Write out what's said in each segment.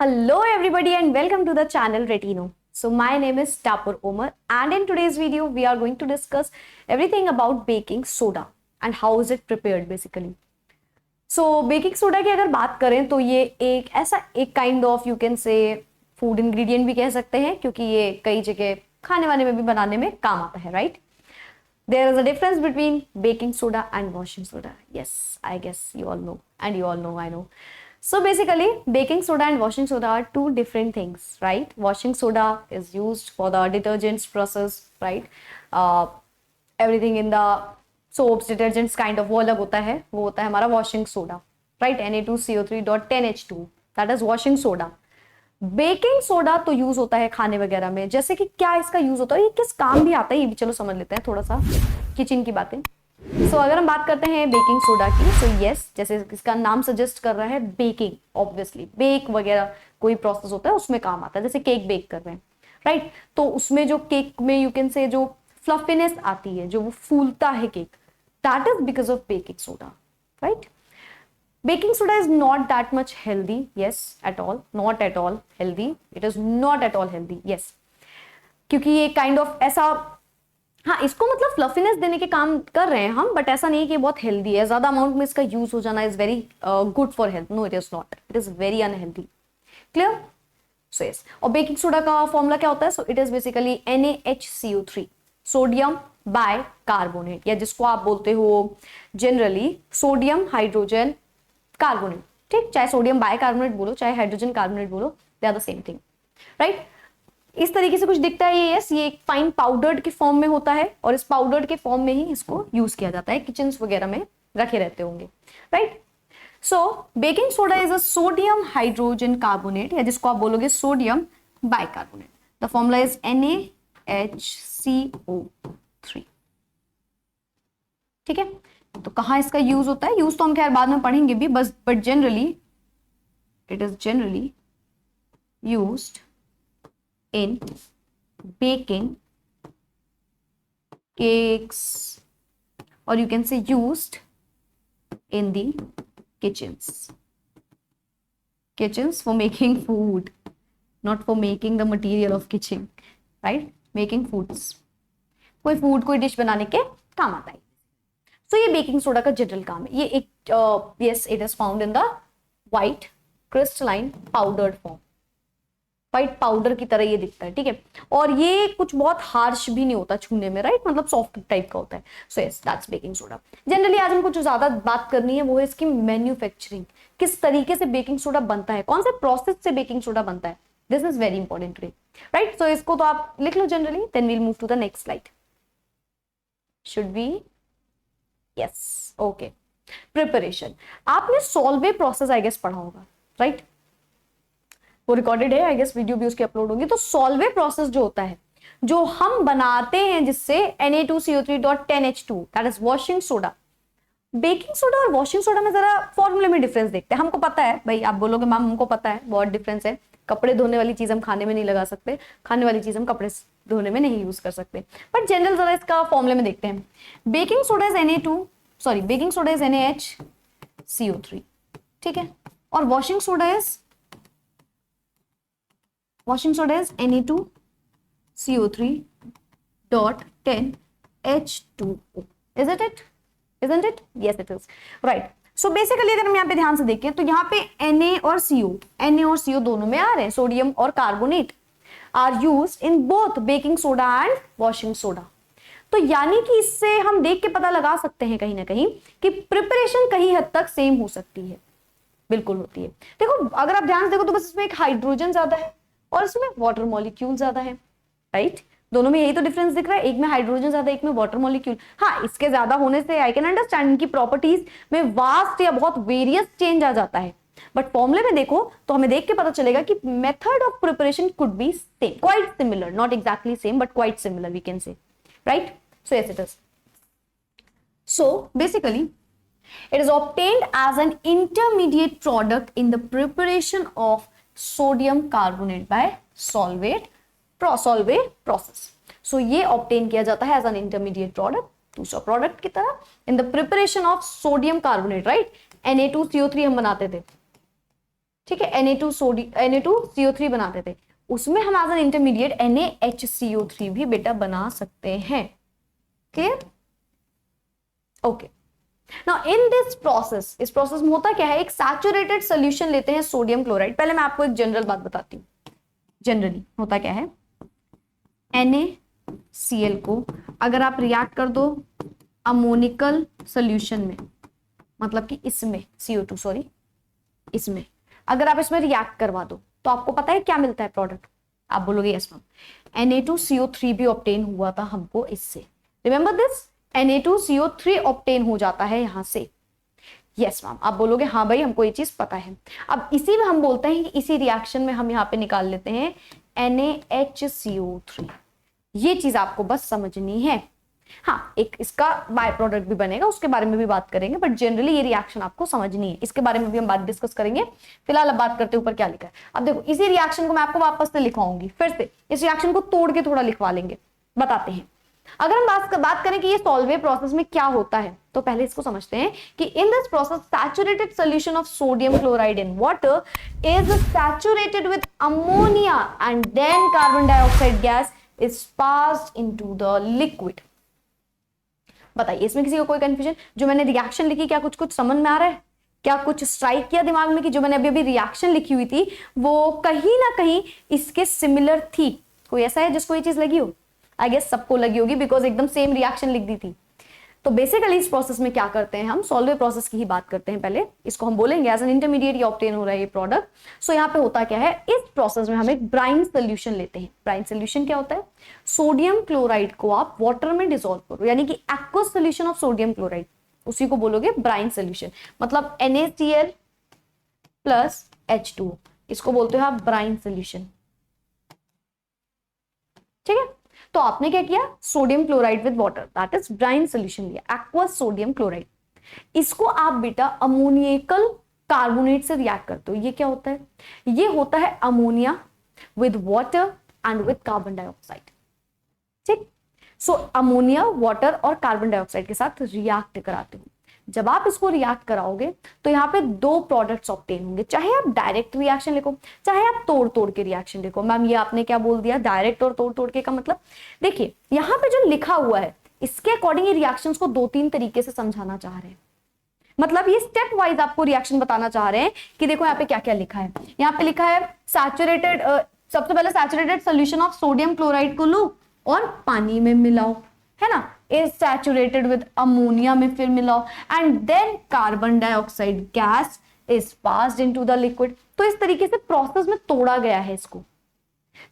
Hello everybody and welcome to the channel Retino. So my name is Tapur Omar and in today's video we are going to discuss everything about baking soda and how is it prepared basically. So baking soda की अगर बात करें तो ये एक ऐसा एक kind of you can से फूड इंग्रेडिएंट भी कह सकते हैं क्योंकि ये कई जगह खाने वाने में भी बनाने में काम आता है, right? There is a difference between baking soda and washing soda. Yes, I guess you all know and you all know, I know. So basically baking soda and washing soda are two different things, right? Washing soda is used for the detergents process, right? Everything in the soaps, detergents kind of वो अलग होता है, वो होता है हमारा washing soda, right? Na2CO3.10H2, that is washing soda. Baking soda तो use होता है खाने वगैरह में, जैसे कि क्या इसका यूज होता है, ये किस काम भी आता है, ये भी चलो समझ लेते हैं थोड़ा सा किचन की बातें। सो अगर हम बात करते हैं बेकिंग सोडा की, सो यस, जैसे इसका नाम सजेस्ट कर रहा है बेकिंग, ऑब्वियसली बेक वगैरह कोई प्रोसेस होता है उसमें काम आता है, जैसे केक बेक कर रहे हैं, राइट? तो उसमें जो केक में यू कैन से जो फ्लफीनेस आती है, जो वो फूलता है cake, that is because of baking soda, right? Baking soda is not that much healthy, yes, at all, not at all healthy. It is not at all healthy, yes. क्योंकि ये काइंड ऑफ ऐसा, हाँ, इसको मतलब fluffiness देने के काम कर रहे हैं हम, बट ऐसा नहीं कि बहुत हेल्दी है, ज्यादा अमाउंट में इसका यूज हो जाना is very good for health. No, it is not, it is very unhealthy. Clear? So yes. और बेकिंग सोडा का फॉर्मूला क्या होता है? So it is basically NaHCO3, sodium bicarbonate, या जिसको आप बोलते हो जनरली सोडियम हाइड्रोजन कार्बोनेट, ठीक? चाहे सोडियम बाइकार्बोनेट बोलो, चाहे हाइड्रोजन कार्बोनेट बोलो, they are the same thing, right? इस तरीके से कुछ दिखता है ये, यस, ये एक फाइन पाउडर्ड के फॉर्म में होता है और इस पाउडर्ड के फॉर्म में ही इसको यूज किया जाता है, किचन वगैरह में रखे रहते होंगे, right? So baking soda is a sodium hydrogen carbonate, या जिसको आप बोलोगे sodium bicarbonate. The formula is NaHCO3, ठीक है? तो कहाँ इसका यूज होता है? यूज तो हम खैर बाद में पढ़ेंगे भी, बस but generally it is generally used in baking cakes, और you can say used in the kitchens for making food, not for making the material of kitchen, right? Making foods, कोई फूड कोई डिश बनाने के काम आता है. तो ये बेकिंग सोडा का जनरल काम है. ये एक yes, it is found in the white crystalline powdered form, white powder की तरह ये दिखता है, ठीक है? और ये कुछ बहुत हार्श भी नहीं होता छूने में, राइट? मतलब सॉफ्ट टाइप का होता है. So yes, that's baking soda. Generally आज हमको जो ज्यादा बात करनी है वो है इसकी मैन्युफैक्चरिंग, किस तरीके से बेकिंग सोडा बनता है, कौन से प्रोसेस से बेकिंग सोडा बनता है. This is very important today, right? So इसको तो आप लिख लो generally, then we'll move to the next slide. Should be yes, okay. Preparation, आपने सॉल्वे प्रोसेस आई गेस पढ़ा होगा, राइट? वो रिकॉर्डेड है, आई गेस वीडियो भी उसकी अपलोड होगी. तो सॉल्वे प्रोसेस जो होता है, जो हम बनाते हैं जिससे Na2CO3.10H2, that is washing soda. Baking soda और वॉशिंग सोडा में जरा फॉर्मूले में डिफरेंस देखते हैं. हमको पता है भाई, आप बोलोगे मैम हमको पता है, बहुत डिफरेंस है. कपड़े धोने वाली चीज हम खाने में नहीं लगा सकते, खाने वाली चीज हम कपड़े धोने में नहीं यूज कर सकते, बट जनरल जरा इसका फॉर्मूले में देखते हैं. Baking soda is baking soda is NaHCO3, ठीक है? और washing soda is Na2CO3.10H2O. Isn't it? Yes, it is. Right. So basically अगर हम यहाँ पे ध्यान से देखें तो यहाँ पे Na और CO दोनों में आ रहे हैं, सोडियम और carbonate are used in both baking soda and washing soda. तो यानी कि इससे हम देख के पता लगा सकते हैं कहीं ना कहीं कि प्रिपरेशन कहीं हद तक सेम हो सकती है, बिल्कुल होती है. देखो, अगर आप ध्यान से देखो तो बस इसमें एक हाइड्रोजन ज्यादा है और इसमें वाटर मॉलिक्यूल ज्यादा है, राइट? दोनों में यही तो डिफरेंस दिख रहा है, एक में हाइड्रोजन ज्यादा, एक में वाटर मॉलिक्यूल. हाँ, इसके ज्यादा होने से आई कैन अंडरस्टैंड इनकी प्रॉपर्टीज में वास्ट या बहुत वेरियस चेंज आ जाता है, बट फॉर्मूले में देखो तो हमें देख के पता चलेगा कि method of preparation could be same, quite similar, not exactly same but quite similar we can say, right? So yes, it is. So basically it is obtained as an intermediate product in the preparation of sodium carbonate by solve process. So ये obtain किया जाता है as an intermediate product, दूसरा product की तरह, in the preparation of sodium carbonate, right? Na2CO3 हम बनाते थे, ठीक है, Na2CO3 बनाते थे, उसमें हम एज एन इंटरमीडिएट NaHCO3 भी बेटा बना सकते हैं। Clear? Okay, now in this process, इस प्रोसेस में होता क्या है, एक सैचुरेटेड सोल्यूशन लेते हैं सोडियम क्लोराइड। पहले मैं आपको एक जनरल बात बताती हूँ। जनरली होता क्या है, NaCl को अगर आप रिएक्ट कर दो अमोनिकल सोल्यूशन में, मतलब कि इसमें CO2 सॉरी, इसमें अगर आप इसमें रिएक्ट करवा दो तो आपको पता है क्या मिलता है प्रोडक्ट? आप बोलोगे यस मैम, Na2CO3 भी ऑब्टेन हुआ था हमको इससे। रिमेंबर दिस, Na2CO3 ऑब्टेन हो जाता है यहां से। यस मैम, आप बोलोगे हाँ भाई हमको ये चीज पता है। अब इसी में हम बोलते हैं कि इसी रिएक्शन में हम यहाँ पे निकाल लेते हैं NaHCO3। ये चीज आपको बस समझनी है। हाँ, एक इसका बाय प्रोडक्ट भी बनेगा, उसके बारे में भी बात करेंगे, बट जनरली ये रिएक्शन आपको समझनी है, इसके बारे में भी हम बात डिस्कस करेंगे। फिलहाल अब बात करते हैं ऊपर क्या लिखा है। अब देखो, इसी रिएक्शन को मैं आपको वापस से लिखवाऊंगी, फिर से इस रिएक्शन को तोड़ के थोड़ा लिखवा लेंगे, बताते हैं। अगर हम बात करें कि ये सॉल्वे प्रोसेस में क्या होता है, तो पहले इसको समझते हैं कि in this process saturated solution of sodium chloride in water is saturated with ammonia and then carbon dioxide gas is passed into the liquid. बताइए, इसमें किसी को कोई कंफ्यूजन? जो मैंने रिएक्शन लिखी, क्या कुछ समझ में आ रहा है? क्या कुछ स्ट्राइक किया दिमाग में कि जो मैंने अभी रिएक्शन लिखी हुई थी वो कहीं ना कहीं इसके सिमिलर थी? कोई ऐसा है जिसको ये चीज लगी हो? आई गेस सबको लगी होगी, बिकॉज एकदम सेम रिएक्शन लिख दी थी। तो बेसिकली इस प्रोसेस में क्या करते हैं, हम सॉल्वे प्रोसेस की ही बात करते हैं। पहले इसको हम बोलेंगे एज एन इंटरमीडिएट ये ऑब्टेन हो रहा है ये प्रोडक्ट। सो यहाँ पे होता क्या है, इस प्रोसेस में हम एक ब्राइन सोल्यूशन लेते हैं। ब्राइन सोल्यूशन क्या होता है? सोडियम क्लोराइड को आप वाटर में डिसॉल्व करो, यानी कि aqueous solution of sodium chloride, उसी को बोलोगे ब्राइन सोल्यूशन। मतलब NaCl प्लस H2O, इसको बोलते हो आप ब्राइन सोल्यूशन। ठीक है, तो आपने क्या किया, sodium chloride with water, that is brine solution लिया, एक्वस सोडियम क्लोराइड। इसको आप बेटा अमोनियकल कार्बोनेट से रिएक्ट करते हो। ये क्या होता है? ये होता है ammonia with water and with carbon dioxide. ठीक, सो अमोनिया, वाटर और कार्बन डाइऑक्साइड के साथ रिएक्ट कराते हो। जब आप इसको रिएक्ट कराओगे तो यहाँ पे दो प्रोडक्ट्स ऑब्टेन होंगे। चाहे आप डायरेक्ट रिएक्शन लिखो, चाहे आप तोड़ तोड़ के रिएक्शन लिखो। मैम ये आपने क्या बोल दिया, डायरेक्ट और तोड़ तोड़ के का मतलब? देखिए यहाँ पे जो लिखा हुआ है इसके अकॉर्डिंग ये रिएक्शंस को दो तीन तरीके से समझाना चाह रहे हैं। मतलब ये स्टेप वाइज आपको रिएक्शन बताना चाह रहे हैं कि देखो यहाँ पे क्या क्या लिखा है। यहाँ पे लिखा है सैचुरेटेड, सबसे पहले saturated solution of sodium chloride को लो और पानी में मिलाओ, है ना, इज सैचुरेटेड विद अमोनिया में फिर मिलाओ, and then carbon dioxide gas is passed into the liquid. तो इस तरीके से प्रोसेस में तोड़ा गया है इसको।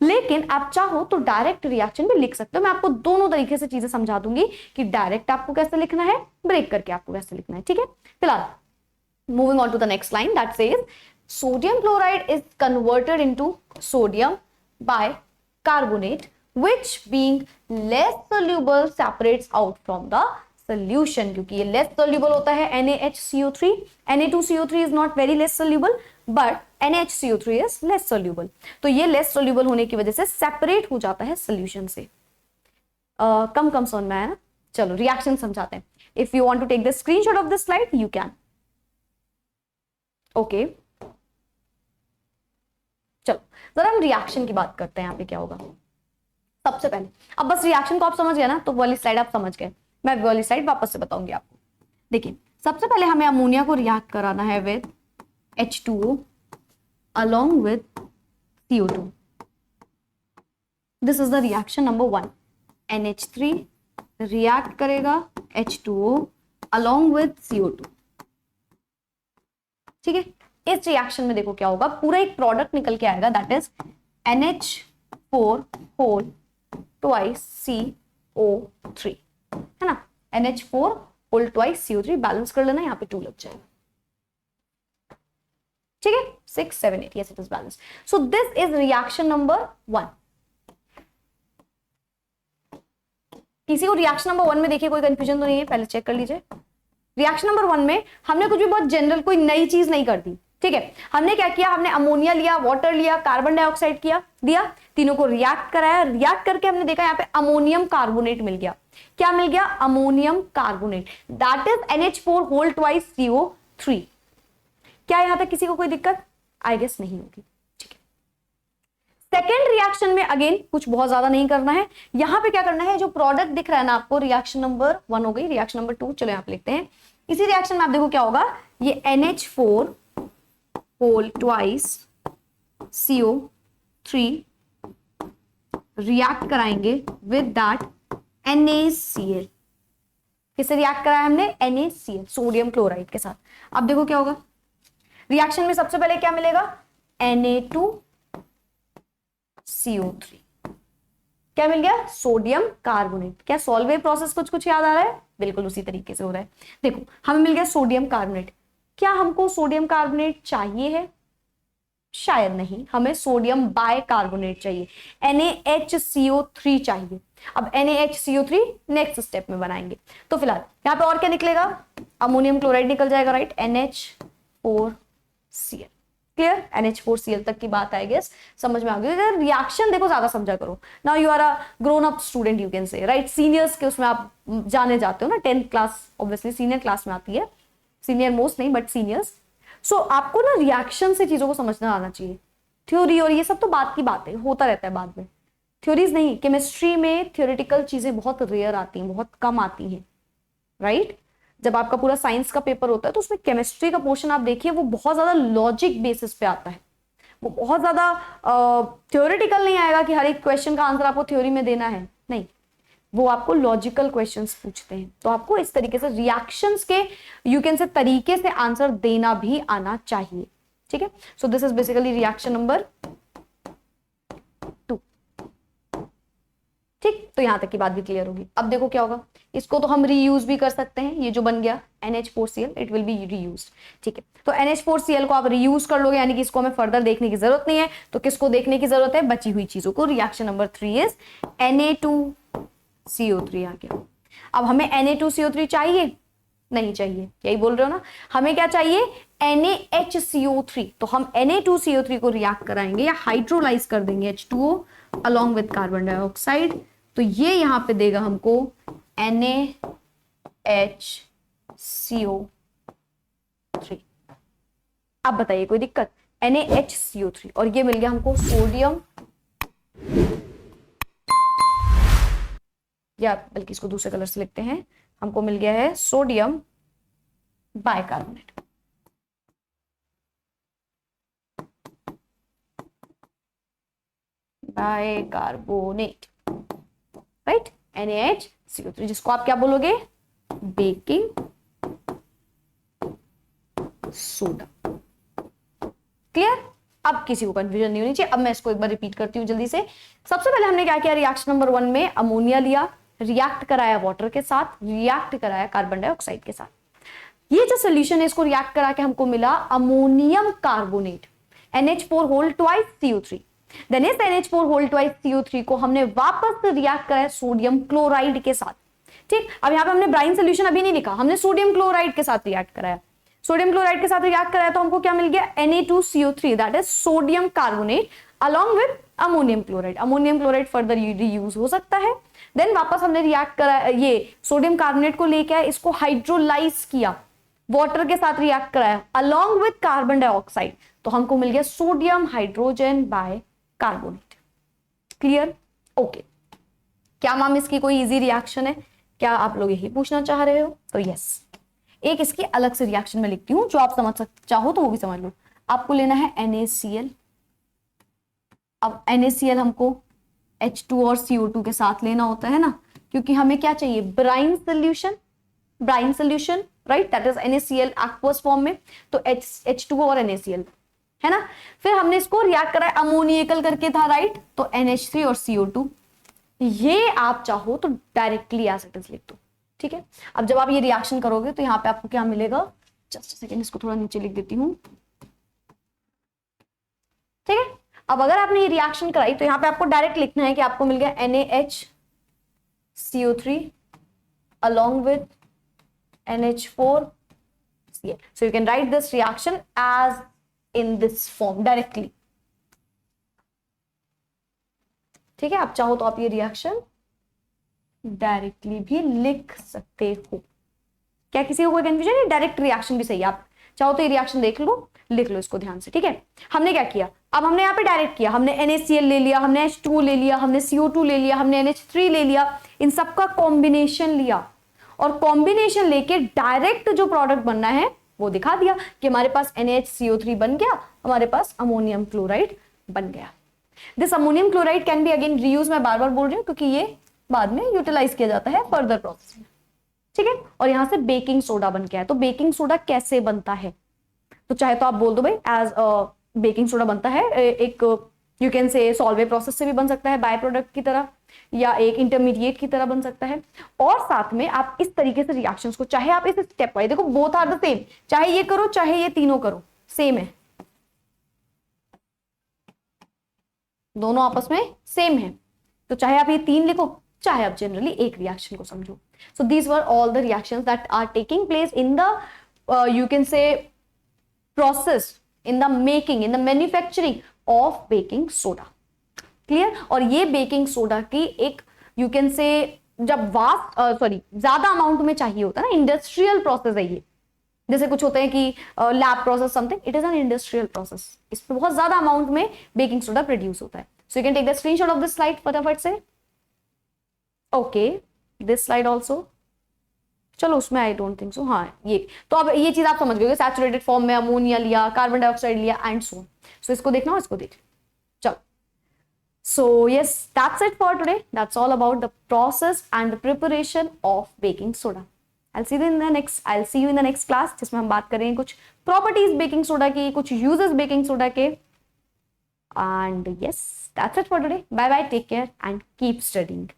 लेकिन आप चाहो तो डायरेक्ट रिएक्शन भी लिख सकते हो। मैं आपको दोनों तरीके से चीजें समझा दूंगी कि डायरेक्ट आपको कैसे लिखना है, ब्रेक करके आपको कैसे लिखना है। ठीक है, फिलहाल moving on to the next line that says sodium chloride is converted into sodium बाय carbonate, which being less soluble separates out from the solution। क्योंकि ये less soluble होता है NaHCO3, Na2CO3 is not very less soluble but NaHCO3 is less soluble। तो ये less soluble होने की वजह से separate हो जाता है solution से। कम समझ में आया ना? चलो रिएक्शन समझाते हैं। If you want to take the screenshot of this slide, you can। Okay, चलो जरा हम रिएक्शन की बात करते हैं। यहाँ पे क्या होगा सबसे पहले, अब बस रिएक्शन को आप समझ गए ना, तो वाली स्लाइड आप समझ गए। मैं वाली स्लाइड वापस से बताऊंगी आपको। देखिए सबसे पहले हमें अमोनिया को रिएक्ट कराना है with H2O along with CO2। This is the reaction number 1। NH3 react करेगा H2O along with CO2। ठीक है, इस रिएक्शन में देखो क्या होगा, पूरा एक प्रोडक्ट निकल के आएगा, that is NH4 whole twice CO3, है ना। NH4 whole twice CO3, balance कर लेना, यहाँ पे 2 लग जाएगा। ठीक है, 6 7 8, yes it is balanced। so this is reaction number 1। किसी को रिएक्शन नंबर 1 में देखिए कोई कंफ्यूजन तो नहीं है, पहले चेक कर लीजिए। रिएक्शन नंबर 1 में हमने कुछ भी बहुत जनरल कोई नई चीज नहीं कर दी। ठीक है, हमने क्या किया, हमने अमोनिया लिया, वाटर लिया, कार्बन डाइऑक्साइड दिया, तीनों को रिएक्ट कराया। रिएक्ट करके हमने देखा यहाँ पे अमोनियम कार्बोनेट मिल गया। क्या मिल गया? Ammonium carbonate, that is NH4 whole twice CO3। क्या यहाँ तक किसी को कोई दिक्कत? आई गेस नहीं होगी। ठीक है, सेकेंड रिएक्शन में अगेन कुछ बहुत ज्यादा नहीं करना है। यहां पे क्या करना है, जो प्रोडक्ट दिख रहा है ना आपको, रिएक्शन नंबर 1 हो गई, रिएक्शन नंबर 2 चलो यहां पे लिखते हैं। इसी रिएक्शन में आप देखो क्या होगा, ये NH4 होल ट्वाइस CO3 रिएक्ट कराएंगे विद दैट NaCl। किससे रिएक्ट कराया हमने, NaCl, सोडियम क्लोराइड के साथ। अब देखो क्या होगा, रिएक्शन में सबसे पहले क्या मिलेगा, Na2CO3। क्या मिल गया, सोडियम कार्बोनेट। क्या सॉल्वे प्रोसेस कुछ कुछ याद आ रहा है, बिल्कुल उसी तरीके से हो रहा है। देखो हमें मिल गया सोडियम कार्बोनेट। क्या हमको सोडियम कार्बोनेट चाहिए है, शायद नहीं, हमें सोडियम बाइकार्बोनेट चाहिए, NaHCO3 चाहिए। अब NaHCO3 नेक्स्ट स्टेप में बनाएंगे। तो फिलहाल यहां पे और क्या निकलेगा, अमोनियम क्लोराइड निकल जाएगा, राइट, NH4Cl। क्लियर, NH4Cl तक की बात आई गेस समझ में आ गई। रिएक्शन देखो ज्यादा समझा करो। Now you are a grown up student, you can say, right, seniors के उसमें आप जाने जाते हो ना, 10th class obviously senior class में आती है, सीनियर मोस्ट नहीं बट सीनियर्स। सो आपको ना रिएक्शन से चीजों को समझना आना चाहिए। थ्योरी और ये सब तो बात की बात है, होता रहता है बाद में, थ्योरीज नहीं। केमिस्ट्री में थ्योरेटिकल चीजें बहुत रेयर आती हैं, बहुत कम आती हैं, राइट। जब आपका पूरा साइंस का पेपर होता है तो उसमें केमिस्ट्री का पोर्शन आप देखिए, वो बहुत ज्यादा लॉजिक बेसिस पे आता है, वो बहुत ज्यादा थ्योरेटिकल नहीं आएगा कि हर एक क्वेश्चन का आंसर आपको थ्योरी में देना है, नहीं, वो आपको लॉजिकल क्वेश्चंस पूछते हैं। तो आपको इस तरीके से रिएक्शंस के यू कैन से तरीके से आंसर देना भी आना चाहिए। ठीक है, so this is basically reaction number 2। ठीक, तो यहां तक की बात भी क्लियर होगी। अब देखो क्या होगा, इसको तो हम रीयूज भी कर सकते हैं, ये जो बन गया NH4Cl it will be reused. ठीक है, तो NH4Cl को आप रीयूज कर लोगे, यानी कि इसको हमें फर्दर देखने की जरूरत नहीं है। तो किसको देखने की जरूरत है, बची हुई चीजों को। रिएक्शन नंबर 3 इज Na2CO3 आ गया। अब हमें Na2CO3 चाहिए, नहीं चाहिए, यही बोल रहे हो ना, हमें क्या चाहिए, NaHCO3। तो हम Na2CO3 को रिएक्ट कराएंगे या हाइड्रोलाइज कर देंगे H2O along with carbon dioxide. तो ये यहां पे देगा हमको NaHCO3। अब बताइए कोई दिक्कत, NaHCO3 और ये मिल गया हमको सोडियम, या बल्कि इसको दूसरे कलर से लिखते हैं, हमको मिल गया है sodium bicarbonate. Bicarbonate, right, NaHCO3, जिसको आप क्या बोलोगे, बेकिंग सोडा। क्लियर, अब किसी को कंफ्यूजन नहीं होनी चाहिए। अब मैं इसको एक बार रिपीट करती हूँ जल्दी से। सबसे पहले हमने क्या किया, रिएक्शन नंबर 1 में अमोनिया लिया, रिएक्ट कराया वाटर के साथ, रिएक्ट कराया कार्बन डाइऑक्साइड के साथ। ये जो सोल्यूशन है इसको रिएक्ट करा के हमको मिला ammonium carbonate, NH4 whole twice CO3। Then इस NH4 होल ट्वाइस CO3 को हमने वापस रिएक्ट कराया सोडियम क्लोराइड के साथ। ठीक, अब यहाँ पे हमने ब्राइन सोल्यूशन अभी नहीं लिखा, हमने सोडियम क्लोराइड के साथ रिएक्ट कराया। सोडियम क्लोराइड के साथ रिएक्ट कराया तो हमको क्या मिल गया, Na2CO3 that is sodium carbonate along with ammonium chloride. Ammonium chloride further reuse हो सकता है। देन वापस हमने रिएक्ट करा, ये सोडियम कार्बोनेट को लेके आए, इसको हाइड्रोलाइज किया, वाटर के साथ रिएक्ट कराया अलॉन्ग विद कार्बन डाइऑक्साइड, तो हमको मिल गया sodium hydrogen bye carbonate. Clear, okay. क्या मैम इसकी कोई इजी रिएक्शन है, क्या आप लोग यही पूछना चाह रहे हो, तो यस, एक इसकी अलग से रिएक्शन में लिखती हूं, जो आप समझ चाहो तो वो भी समझ लो। आपको लेना है NaCl। अब NaCl हमको H2 और CO2 के साथ लेना होता है ना, क्योंकि हमें क्या चाहिए, brine solution, brine solution, right, that is NaCl aqueous form में, तो H2O और NaCl है ना। फिर हमने इसको रिएक्ट करा, अमोनियकल करके था, राइट, तो NH3 और CO2। ये आप चाहो तो डायरेक्टली एज इट इज लिख दो। ठीक है, अब जब आप ये रिएक्शन करोगे तो यहाँ पे आपको क्या मिलेगा, जस्ट सेकेंड, इसको थोड़ा नीचे लिख देती हूँ। ठीक है, अब अगर आपने ये रिएक्शन कराई तो यहाँ पे आपको डायरेक्ट लिखना है कि आपको मिल गया NaHCO3 along with NH4Cl. So you can write this reaction as in this form directly. ठीक है, आप चाहो तो आप ये रिएक्शन डायरेक्टली भी लिख सकते हो। क्या किसी को कोई कंफ्यूजन है, डायरेक्ट रिएक्शन भी सही है, आप चाहो तो ये रिएक्शन देख लो, लिख लो इसको ध्यान से, ठीक है। हमने क्या किया, अब हमने यहाँ पे डायरेक्ट किया, हमने NaCl ले लिया, हमने H2 ले लिया, हमने CO2 ले लिया, हमने NH3 ले लिया, इन सबका कॉम्बिनेशन लिया और कॉम्बिनेशन लेके डायरेक्ट जो प्रोडक्ट बनना है वो दिखा दिया कि हमारे पास NaCO3 बन गया, हमारे पास अमोनियम क्लोराइड बन गया। This ammonium chloride can be again reuse, मैं बार बार बोल रही हूँ क्योंकि ये बाद में यूटिलाइज किया जाता है फर्दर प्रोसेस में, ठीक है। और यहां से बेकिंग सोडा बन गया है। तो बेकिंग सोडा कैसे बनता है, तो चाहे तो आप बोल दो भाई एज बेकिंग सोडा बनता है एक यू कैन से सॉल्वे प्रोसेस से भी बन सकता है बाय प्रोडक्ट की तरह, या एक इंटरमीडिएट की तरह बन सकता है। और साथ में आप इस तरीके से रिएक्शंस को, चाहे आप इस स्टेप वाइज, देखो बोथ आर द सेम, चाहे ये करो चाहे ये तीनों करो, सेम है, दोनों आपस में सेम है। तो चाहे आप ये 3 लिखो, चाहे आप जनरली एक रिएक्शन को समझो। So these were all the reactions that are taking place in the you can say process in the making, in the manufacturing of baking soda, clear. और ये बेकिंग सोडा की एक यू कैन से जब ज्यादा amount में चाहिए होता है ना, इंडस्ट्रियल प्रोसेस है ये, जैसे कुछ होते हैं कि lab process something, it is an industrial process, इस पे बहुत ज्यादा अमाउंट में बेकिंग सोडा प्रोड्यूस होता है। So you can take the screenshot of this slide फटाफट से। ओके, दिस स्लाइड ऑल्सो, चलो उसमें आई डोंट थिंक सो, हाँ ये तो अब ये चीज आप समझ गए, सैचुरेटेड फॉर्म में अमोनिया लिया, कार्बन डाइऑक्साइड लिया एंड सो। सो इसको देखना हो, इसको देख चलो। So yes, that's it for today, that's all about the process and the preparation of baking soda. I'll see you in the next class जिसमें हम बात करेंगे कुछ प्रॉपर्टीज बेकिंग सोडा की, कुछ यूजेस बेकिंग सोडा के। And yes, that's it for today, bye bye, take care and keep studying.